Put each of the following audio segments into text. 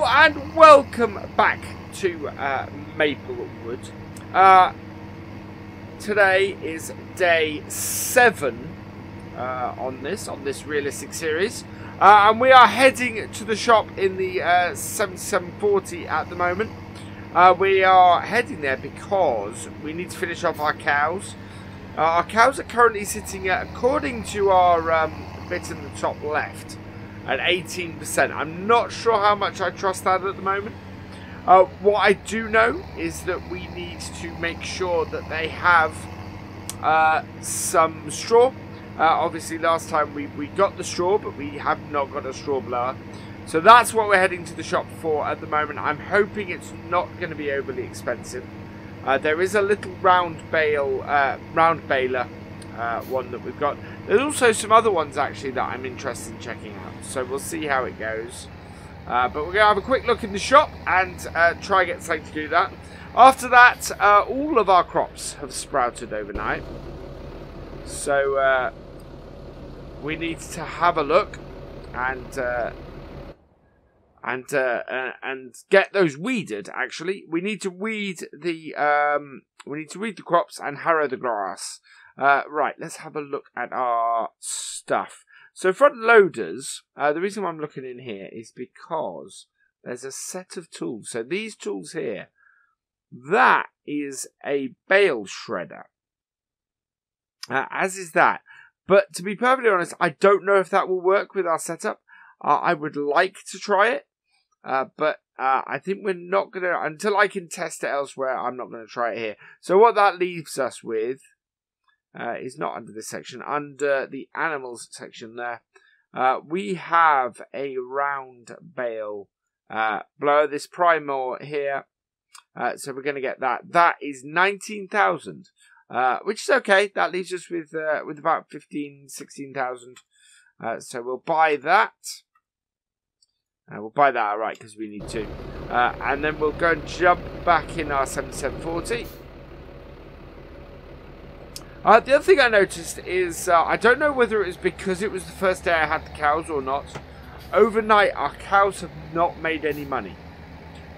Hello and welcome back to Maplewood. Today is day 7 on this realistic series, and we are heading to the shop in the 7740 at the moment. We are heading there because we need to finish off our cows. Our cows are currently sitting at, according to our bit in the top left, at 18%. I'm not sure how much I trust that at the moment. What I do know is that we need to make sure that they have some straw. Obviously last time we got the straw, but we have not got a straw blower. So that's what we're heading to the shop for at the moment. I'm hoping it's not going to be overly expensive. There is a little round baler one that we've got. There's also some other ones actually that I'm interested in checking out, so we'll see how it goes. But we're going to have a quick look in the shop and try and get something to do that. After that, all of our crops have sprouted overnight, so we need to have a look and get those weeded. Actually, we need to weed the crops and harrow the grass. Right, let's have a look at our stuff. So front loaders, the reason why I'm looking in here is because there's a set of tools. So these tools here, that is a bale shredder, as is that. But to be perfectly honest, I don't know if that will work with our setup. I would like to try it, but I think we're not going to, until I can test it elsewhere, I'm not going to try it here. So what that leaves us with is not under this section, under the animals section there. We have a round bale blower, this Primor here. So we're going to get that. That is 19,000, which is okay. That leaves us with about 16,000. So we'll buy that. We'll buy that outright because we need to. And then we'll go and jump back in our 7740. The other thing I noticed is, I don't know whether it was because it was the first day I had the cows or not. Overnight, our cows have not made any money.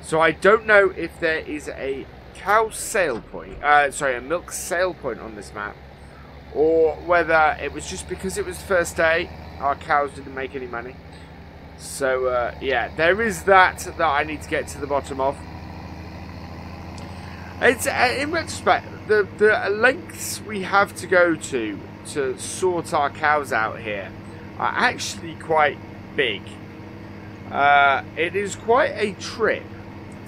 So I don't know if there is a cow sale point, a milk sale point on this map. Or whether it was just because it was the first day, our cows didn't make any money. So, yeah, there is that I need to get to the bottom of. It's, in retrospect, the lengths we have to go to sort our cows out here are actually quite big. It is quite a trip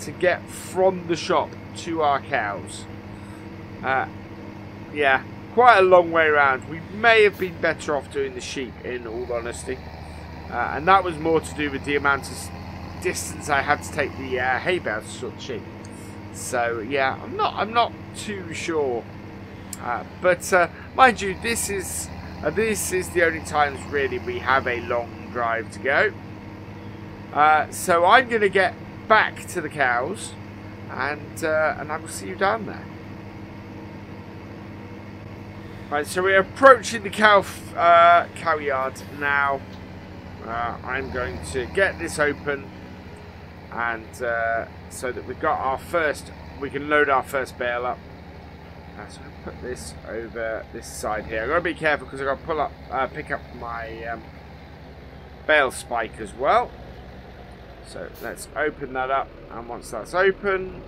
to get from the shop to our cows. Yeah, quite a long way around. We may have been better off doing the sheep, in all honesty. And that was more to do with the amount of distance I had to take the hay bale to sort the sheep. So yeah, I'm not too sure, but mind you, this is the only times really we have a long drive to go. So I'm going to get back to the cows, and I will see you down there. Right, so we're approaching the cow yard now. I'm going to get this open, and so that we've got our first, we can load our first bale up. So I'll put this over this side here. I've got to be careful because I've got to pull up, pick up my bale spike as well. So let's open that up, and once that's open,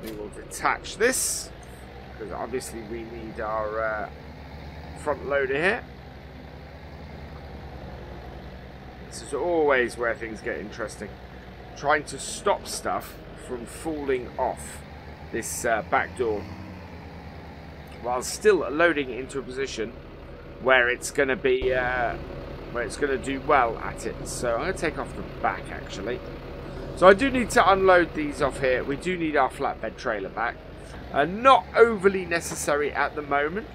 we will detach this, because obviously we need our front loader here. This is always where things get interesting. Trying to stop stuff from falling off this back door while still loading it into a position where it's going to be where it's going to do well at it. So I'm going to take off the back actually. So I do need to unload these off here. We do need our flatbed trailer back. Not overly necessary at the moment,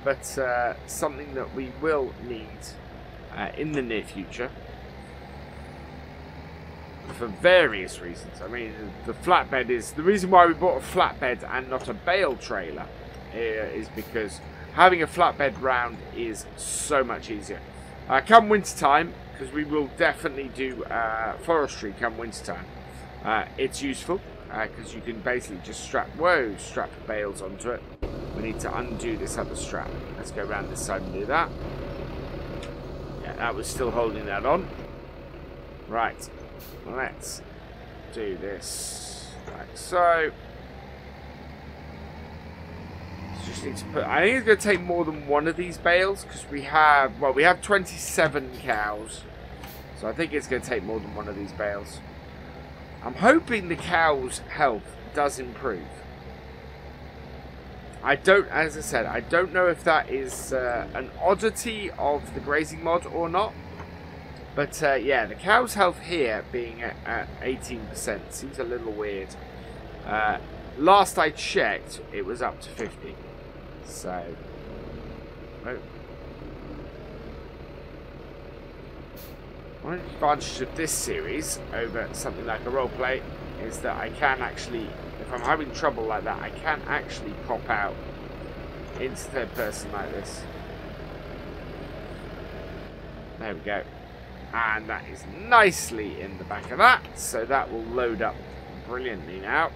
but something that we will need in the near future for various reasons. I mean, the flatbed is the reason why we bought a flatbed and not a bale trailer, is because having a flatbed round is so much easier. Come winter time, because we will definitely do forestry come wintertime. It's useful because you can basically just strap bales onto it. We need to undo this other strap. Let's go around this side and do that. Yeah, that was still holding that on. Right, let's do this like so. Just need to put. I think it's going to take more than one of these bales because we have 27 cows, so I think it's going to take more than one of these bales. I'm hoping the cows' health does improve. As I said, I don't know if that is an oddity of the grazing mod or not. But yeah, the cow's health here being at 18% seems a little weird. Last I checked, it was up to 50. So, oh. One advantage of this series over something like a roleplay is that I can actually, if I'm having trouble like that, I can actually pop out into third person like this. There we go. And that is nicely in the back of that, so that will load up brilliantly now.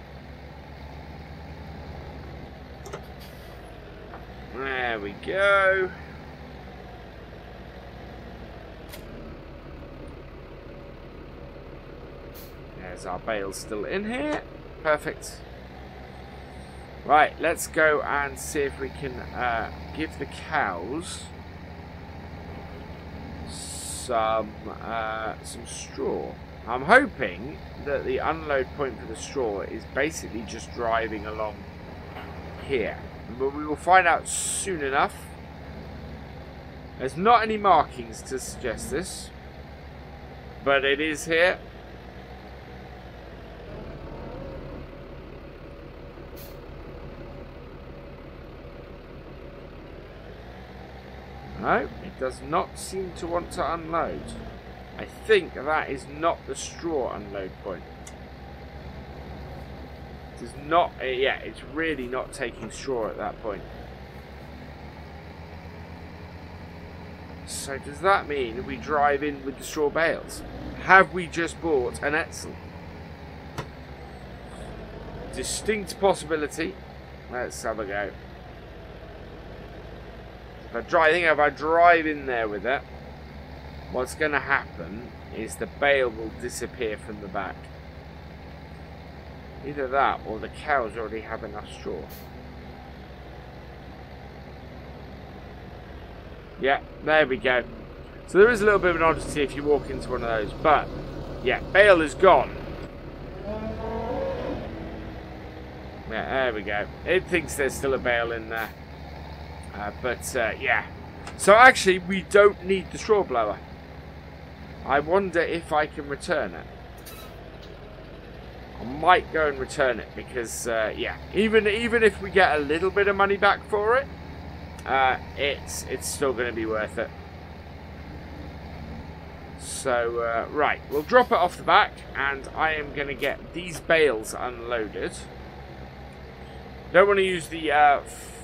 There we go. There's our bales still in here. Perfect. Right, let's go and see if we can give the cows some straw. I'm hoping that the unload point for the straw is basically just driving along here. But we will find out soon enough. There's not any markings to suggest this, but it is here. No, it does not seem to want to unload. I think that is not the straw unload point. It is not, yeah, it's really not taking straw at that point. So does that mean we drive in with the straw bales? Have we just bought an Etzel? Distinct possibility. Let's have a go. If I drive in there with it, what's going to happen is the bale will disappear from the back. Either that or the cows already have enough straw. Yeah, there we go. So there is a little bit of an oddity if you walk into one of those, but yeah, bale is gone. Yeah, there we go. It thinks there's still a bale in there. Yeah. So actually, we don't need the straw blower. I wonder if I can return it. I might go and return it because, yeah, even if we get a little bit of money back for it, it's still going to be worth it. So, right, we'll drop it off the back, and I am going to get these bales unloaded. Don't want to use the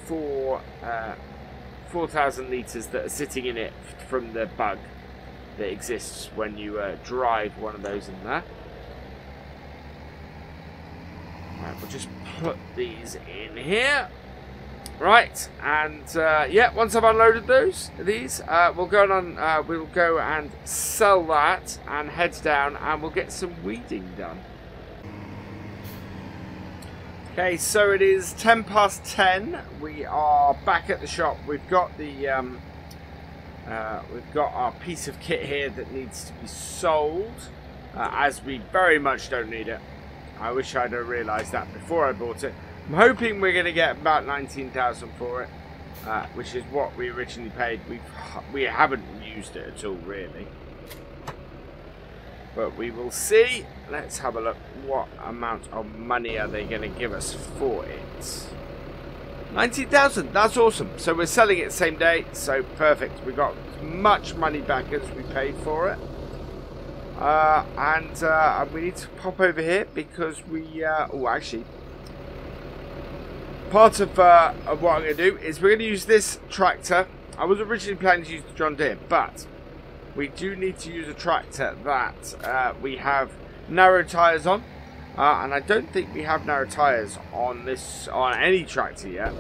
4,000 litres that are sitting in it from the bug that exists when you drive one of those in there. Right, we'll just put these in here. Right, and yeah, once I've unloaded these, we'll go and sell that and head down, and we'll get some weeding done. Okay, so it is 10 past 10. We are back at the shop. We've got the we've got our piece of kit here that needs to be sold, as we very much don't need it. I wish I'd have realised that before I bought it. I'm hoping we're going to get about 19,000 for it, which is what we originally paid. We haven't used it at all, really. But we will see. Let's have a look. What amount of money are they going to give us for it? 19,000. That's awesome. So we're selling it same day. So perfect. We got as much money back as we paid for it. And we need to pop over here because we... oh, actually... Part of what I'm going to do is we're going to use this tractor. I was originally planning to use the John Deere, but we do need to use a tractor that we have narrow tyres on. And I don't think we have narrow tyres on any tractor yet.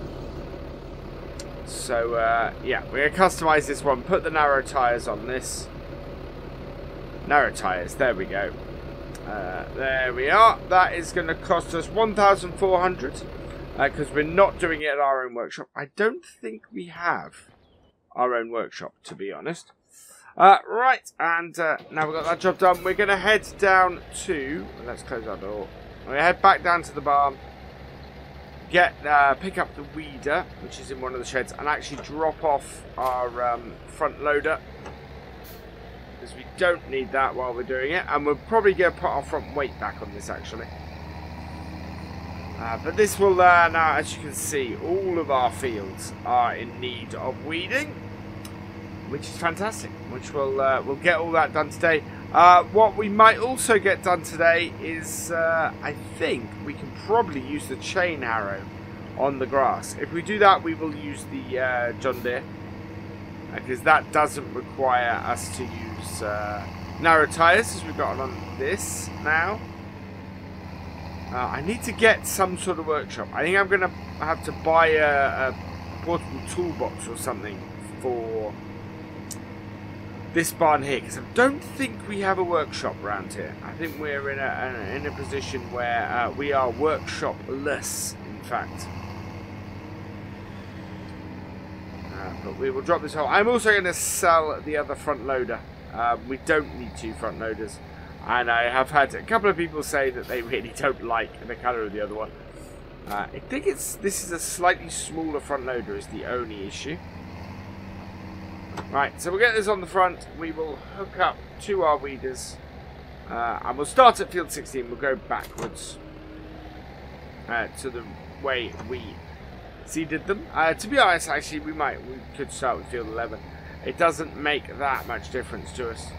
So, yeah, we're going to customise this one. Put the narrow tyres on this. Narrow tyres, there we go. There we are. That is going to cost us 1,400 because we're not doing it at our own workshop. I don't think we have our own workshop, to be honest. Right, and now we've got that job done. We're going to head down to... Let's close our door. We're going to head back down to the barn. Pick up the weeder, which is in one of the sheds, and actually drop off our front loader. Because we don't need that while we're doing it. And we're probably going to put our front weight back on this, actually. But this will, now, as you can see, all of our fields are in need of weeding. Which is fantastic. Which we'll get all that done today. What we might also get done today is, I think, we can probably use the chain harrow on the grass. If we do that, we will use the John Deere. Because that doesn't require us to use narrow tyres, as we've got on this now. I need to get some sort of workshop. I think I'm going to have to buy a portable toolbox or something for this barn here, because I don't think we have a workshop around here. I think we're in a position where we are workshopless, in fact. But we will drop this hole. I'm also going to sell the other front loader. We don't need 2 front loaders. And I have had a couple of people say that they really don't like the colour of the other one. I think this is a slightly smaller front loader is the only issue. Right, so we'll get this on the front. We will hook up to our weeders. And we'll start at field 16. We'll go backwards to the way we seeded them. To be honest, actually, we could start with field 11. It doesn't make that much difference to us.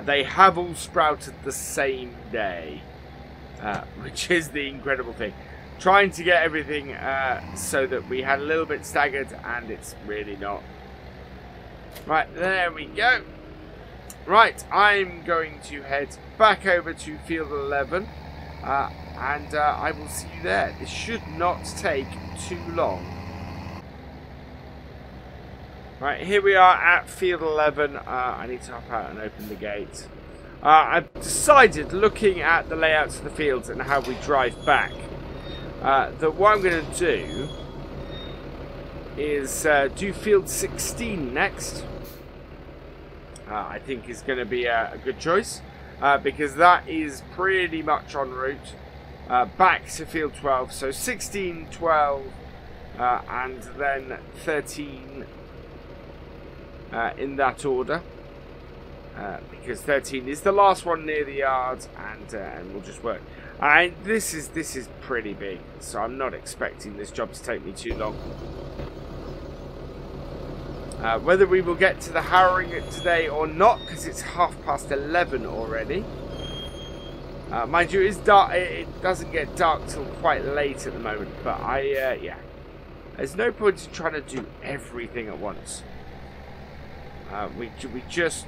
They have all sprouted the same day, which is the incredible thing. Trying to get everything so that we had a little bit staggered, and it's really not. Right, there we go. Right, I'm going to head back over to field 11, and I will see you there. This should not take too long. Right, here we are at field 11. I need to hop out and open the gate. I've decided, looking at the layouts of the fields and how we drive back, that what I'm going to do is do field 16 next. I think is going to be a good choice, because that is pretty much en route back to field 12. So 16, 12, and then 13 in that order, because 13 is the last one near the yard, and we'll just work. And this is pretty big, so I'm not expecting this job to take me too long. Whether we will get to the harrowing today or not, because it's 11:30 already. Mind you, it's dark. It doesn't get dark till quite late at the moment. But yeah, there's no point in trying to do everything at once. We just,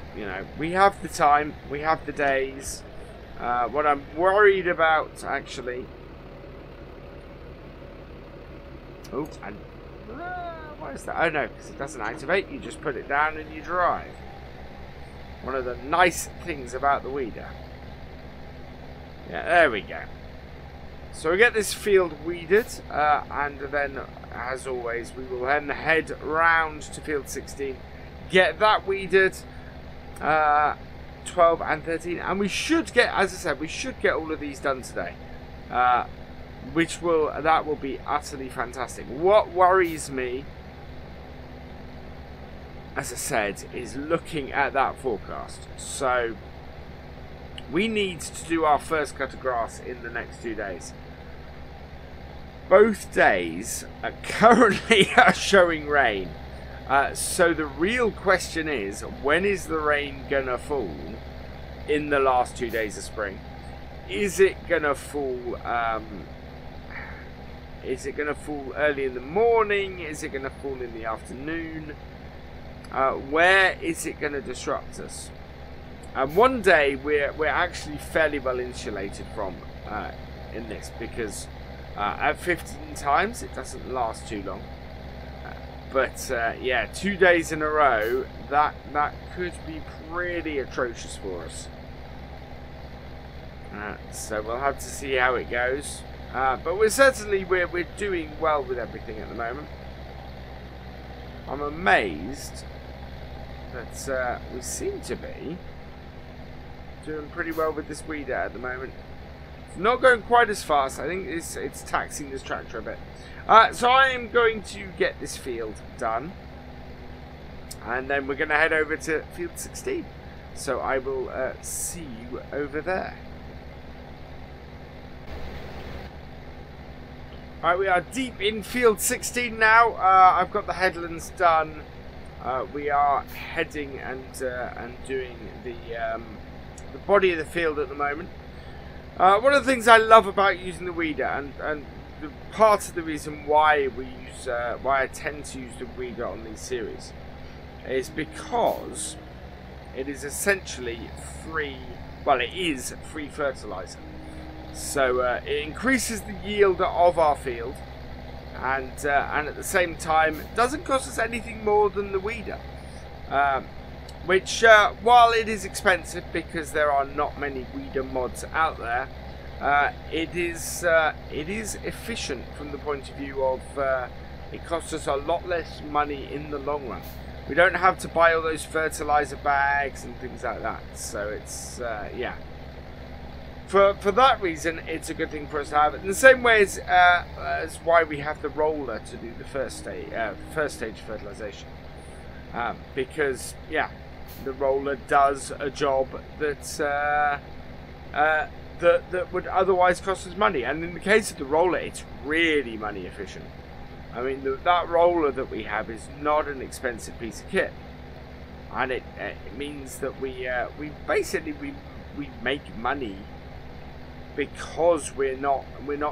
we have the time, we have the days. What I'm worried about, actually. Oh, and. Why is that? Oh no, because it doesn't activate. You just put it down and you drive. One of the nice things about the weeder. Yeah, there we go. So we get this field weeded, and then, as always, we will then head round to field 16, get that weeded, 12 and 13, and we should get, as I said, we should get all of these done today. That will be utterly fantastic. What worries me, as I said, is looking at that forecast. So we need to do our first cut of grass in the next 2 days. Both days are currently showing rain. So the real question is, when is the rain gonna fall in the last 2 days of spring? Is it gonna fall? Is it going to fall early in the morning? Is it going to fall in the afternoon? where is it going to disrupt us? And one day we're actually fairly well insulated from in this, because at 15 times it doesn't last too long. But yeah, 2 days in a row, that could be pretty atrocious for us. So we'll have to see how it goes. But we're doing well with everything at the moment. I'm amazed that we seem to be doing pretty well with this weeder at the moment. It's not going quite as fast. I think it's taxing this tractor a bit. So I am going to get this field done, and then we're going to head over to field 16. So I will see you over there. Alright, we are deep in field 16 now. I've got the headlands done. We are heading and doing the body of the field at the moment. One of the things I love about using the weeder, and the part of the reason why I tend to use the weeder on these series, is because it is essentially free. Well, it is free fertilizer. So it increases the yield of our field, and at the same time doesn't cost us anything more than the weeder. Which, while it is expensive because there are not many weeder mods out there, it is efficient from the point of view of it costs us a lot less money in the long run. We don't have to buy all those fertilizer bags and things like that. So it's yeah. For that reason, it's a good thing for us to have. In the same way as why we have the roller to do the first stage fertilization, because yeah. The roller does a job that would otherwise cost us money, and in the case of the roller, it's really money efficient. I mean, that roller that we have is not an expensive piece of kit, and it means that we basically make money because we're not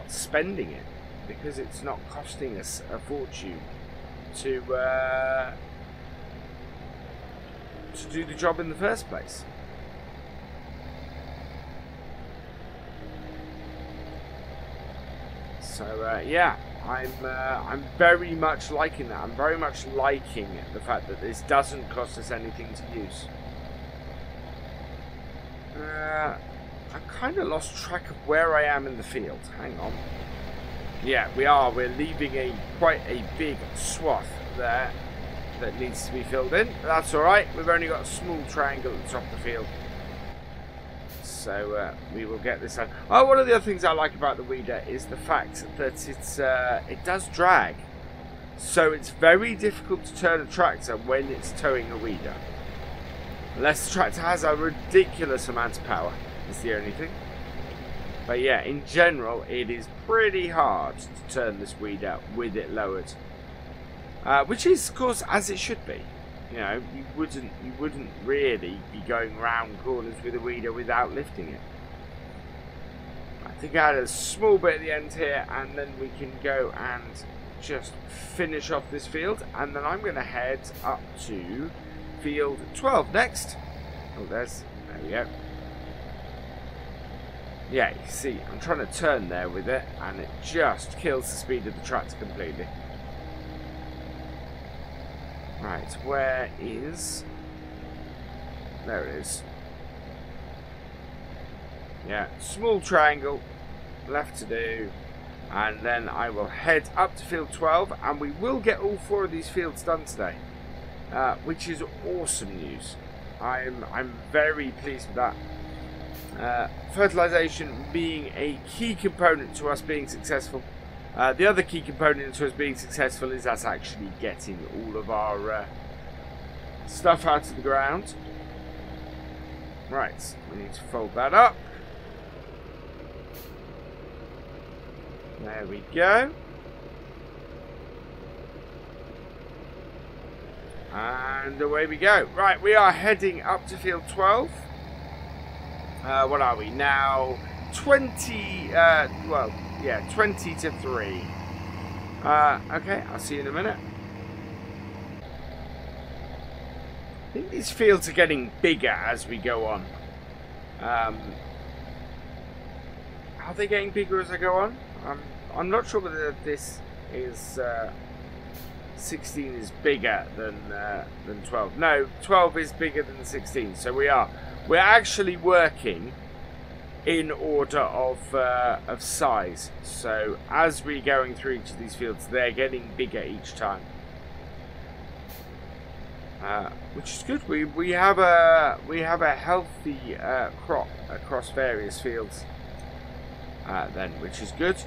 spending it, because it's not costing us a fortune to do the job in the first place. So yeah, I'm very much liking that. I'm very much liking the fact that this doesn't cost us anything to use. I kind of lost track of where I am in the field. Hang on. Yeah, we're leaving quite a big swath there that needs to be filled in. That's alright, we've only got a small triangle at the top of the field, so we will get this done. Oh, one of the other things I like about the weeder is the fact that it does drag, so it's very difficult to turn a tractor when it's towing a weeder, unless the tractor has a ridiculous amount of power. Is the only thing. But yeah, in general it is pretty hard to turn this weeder with it lowered. Which is, of course, as it should be. You know, you wouldn't really be going round corners with a weeder without lifting it. I think I had a small bit at the end here, and then we can go and just finish off this field, and then I'm going to head up to field 12 next. Oh, there we go. Yeah, you see, I'm trying to turn there with it, and it just kills the speed of the tractor completely. Right, where is... There it is. Yeah, small triangle left to do, and then I will head up to field 12, and we will get all 4 of these fields done today, which is awesome news. I'm very pleased with that. Fertilization being a key component to us being successful. The other key component to us being successful is us actually getting all of our stuff out of the ground. Right, we need to fold that up. There we go. And away we go. Right, we are heading up to field 12. What are we now? 20, well, yeah, 20 to 3. Okay, I'll see you in a minute. I think these fields are getting bigger as we go on. Are they getting bigger as I go on? I'm not sure whether this is 16 is bigger than 12. No, 12 is bigger than 16. So we're actually working in order of size. So as we're going through each of these fields, they're getting bigger each time, which is good. We have a healthy crop across various fields. Then, which is good.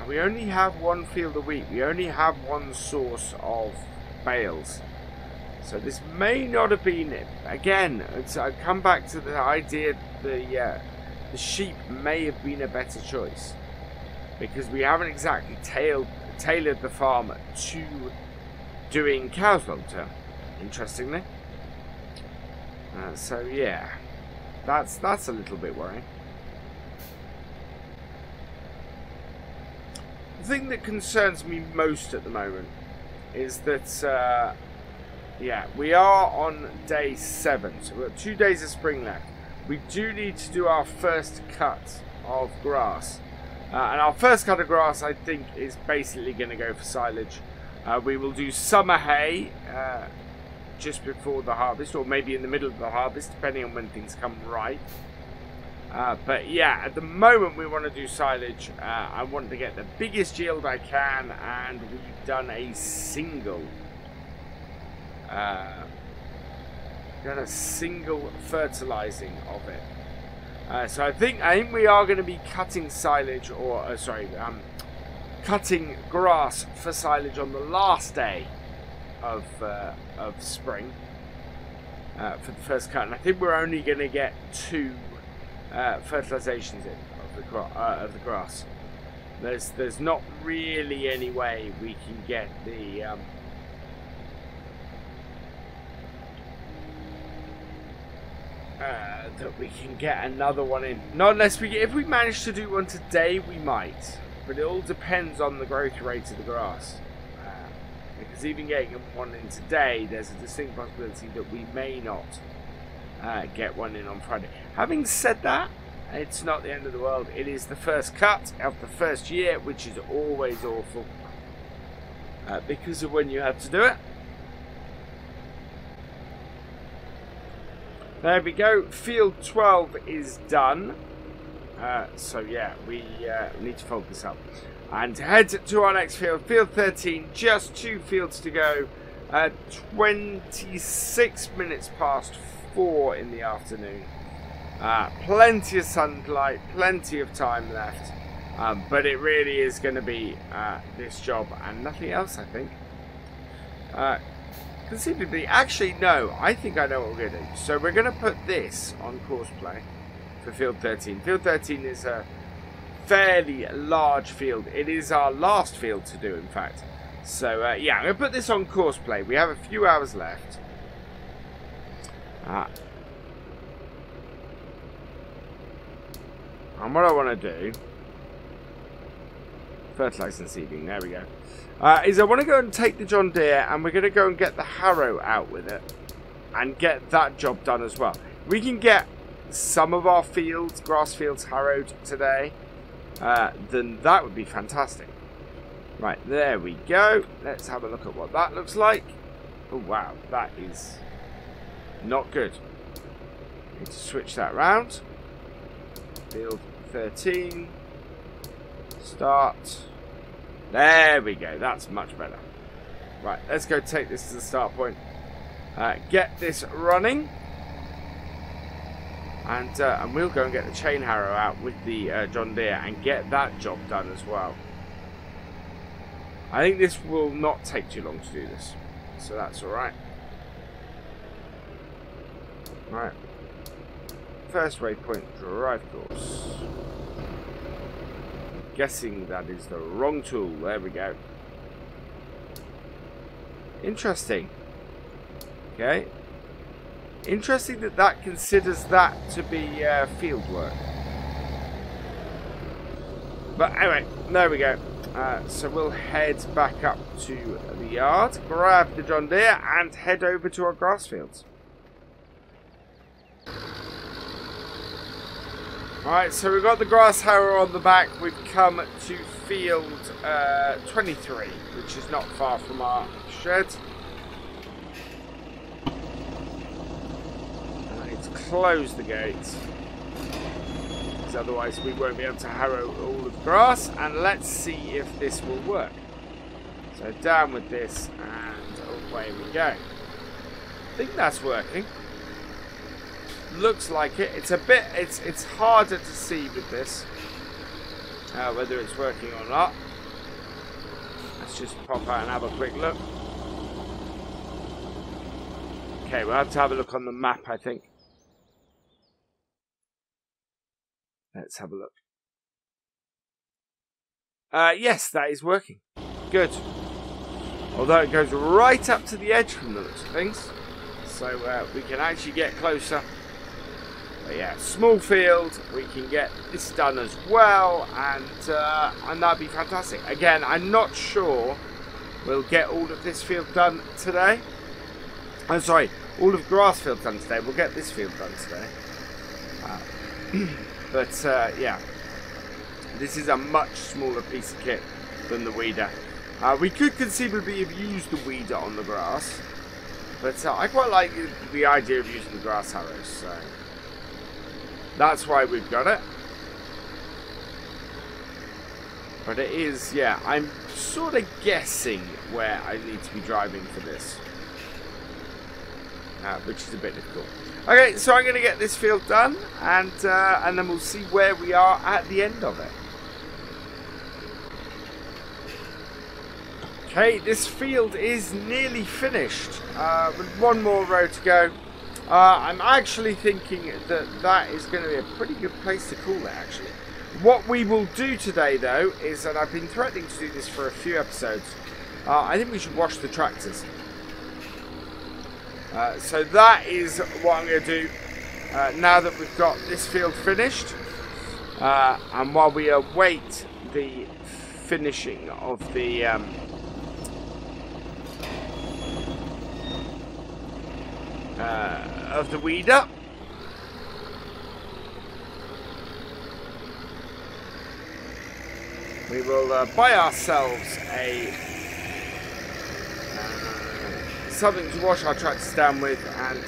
We only have one field a week. We only have one source of bales. So this may not have been it. Again, I come back to the idea the sheep may have been a better choice, because we haven't exactly tailored the farm to doing cows long term, interestingly. So yeah, that's a little bit worrying. The thing that concerns me most at the moment is that, yeah, we are on day 7, so we've got 2 days of spring left. We do need to do our first cut of grass. And our first cut of grass, I think, is basically going to go for silage. We will do summer hay just before the harvest, or maybe in the middle of the harvest, depending on when things come right. But yeah, at the moment we want to do silage. I want to get the biggest yield I can, and we've done a single fertilizing of it. So I think we are going to be cutting silage, or cutting grass for silage on the last day of spring for the first cut. And I think we're only going to get 2 fertilizations of the grass. There's not really any way we can get the that we can get another one in. Not unless if we manage to do one today, we might. But it all depends on the growth rate of the grass. Because even getting one in today, there's a distinct possibility that we may not get one in on Friday. Having said that, it's not the end of the world. It is the first cut of the first year, which is always awful because of when you have to do it. There we go. Field 12 is done. So yeah, we need to fold this up and head to our next field. Field 13, just 2 fields to go. 26 minutes past 4 in the afternoon. Plenty of sunlight, plenty of time left. But it really is going to be this job and nothing else, I think. Conceivably, actually, no, I think I know what we're going to do. So we're going to put this on course play for field 13. Field 13 is a fairly large field. It is our last field to do, in fact. So, yeah, I'm going to put this on course play. We have a few hours left. And what I want to do, fertilize and seeding, there we go, is I want to go and take the John Deere, and we're going to go and get the harrow out with it and get that job done as well. We can get some of our fields, grass fields, harrowed today, then that would be fantastic. Right, there we go. Let's have a look at what that looks like. Oh wow, that is not good. Need to switch that round. Field 13. Start. There we go. That's much better. Right, let's go take this to the start point. Get this running. And we'll go and get the chain harrow out with the John Deere and get that job done as well. I think this will not take too long to do this. So that's alright. Right. First waypoint, drive course. Guessing that is the wrong tool. There we go. Interesting. Okay. Interesting that that considers that to be field work. But anyway, there we go. So we'll head back up to the yard, grab the John Deere, and head over to our grass fields. Alright, so we've got the grass harrow on the back. We've come to field 23, which is not far from our shed. I need to close the gates, because otherwise we won't be able to harrow all of the grass. And let's see if this will work. So down with this, and away we go. I think that's working. Looks like it. It's a bit. It's harder to see with this whether it's working or not. Let's just pop out and have a quick look. Okay, we'll have to have a look on the map, I think. Let's have a look. Yes, that is working. Good. Although it goes right up to the edge from the looks of things, so we can actually get closer. But yeah, small field, we can get this done as well, and that'd be fantastic. Again, I'm not sure we'll get all of this field done today. I'm sorry, all of grass field done today. We'll get this field done today. But yeah, this is a much smaller piece of kit than the weeder. We could conceivably have used the weeder on the grass, but I quite like the idea of using the grass harrows, so that's why we've got it. But it is, yeah, I'm sort of guessing where I need to be driving for this, which is a bit difficult. Okay, so I'm going to get this field done, and then we'll see where we are at the end of it. Okay, this field is nearly finished, with one more row to go. I'm actually thinking that is going to be a pretty good place to call it, actually. What we will do today, though, is, and I've been threatening to do this for a few episodes, I think we should wash the tractors. So that is what I'm going to do now that we've got this field finished. And while we await the finishing of the weeder, we will buy ourselves a something to wash our tractors down with, and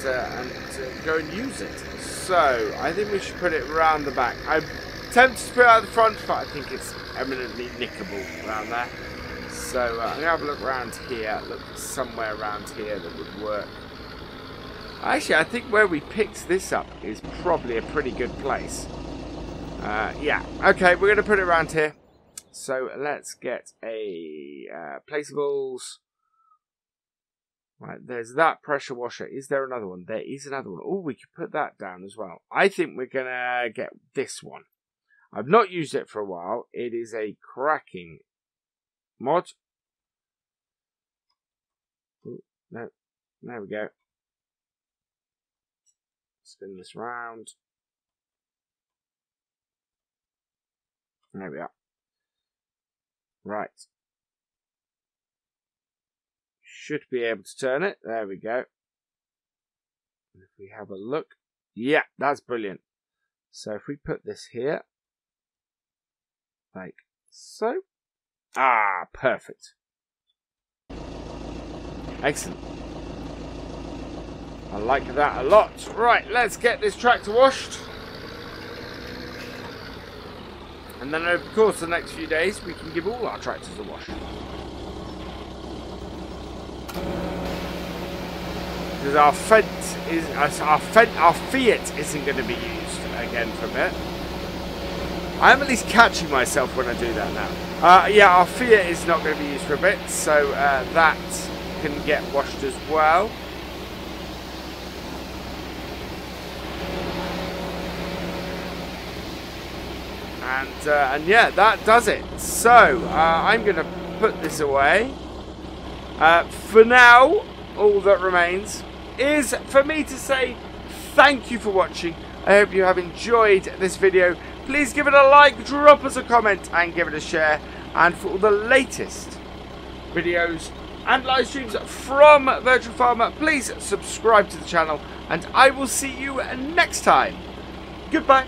go and use it. So I think we should put it around the back. I'm tempted to put it out the front, but I think it's eminently nickable around there. So I'm going to have a look around here, look somewhere around here that would work. Actually, I think where we picked this up is probably a pretty good place. Yeah, okay, we're going to put it around here. So let's get a placeables. Right, there's that pressure washer. Is there another one? There is another one. Oh, we could put that down as well. I think we're going to get this one. I've not used it for a while. It is a cracking mod. Ooh, no, there we go. Spin this round. There we are. Right. Should be able to turn it. There we go. If we have a look. Yeah, that's brilliant. So if we put this here. Like so. Ah, perfect. Excellent. I like that a lot. Right, let's get this tractor washed. And then over the course of the next few days, we can give all our tractors a wash. Because our Fiat isn't going to be used again from it. I'm at least catching myself when I do that now. Yeah, our Fiat is not going to be used for a bit, so that can get washed as well. And yeah, that does it. So I'm going to put this away. For now, all that remains is for me to say thank you for watching. I hope you have enjoyed this video. Please give it a like, drop us a comment, and give it a share. And for all the latest videos and live streams from FendtFarmer, please subscribe to the channel, and I will see you next time. Goodbye.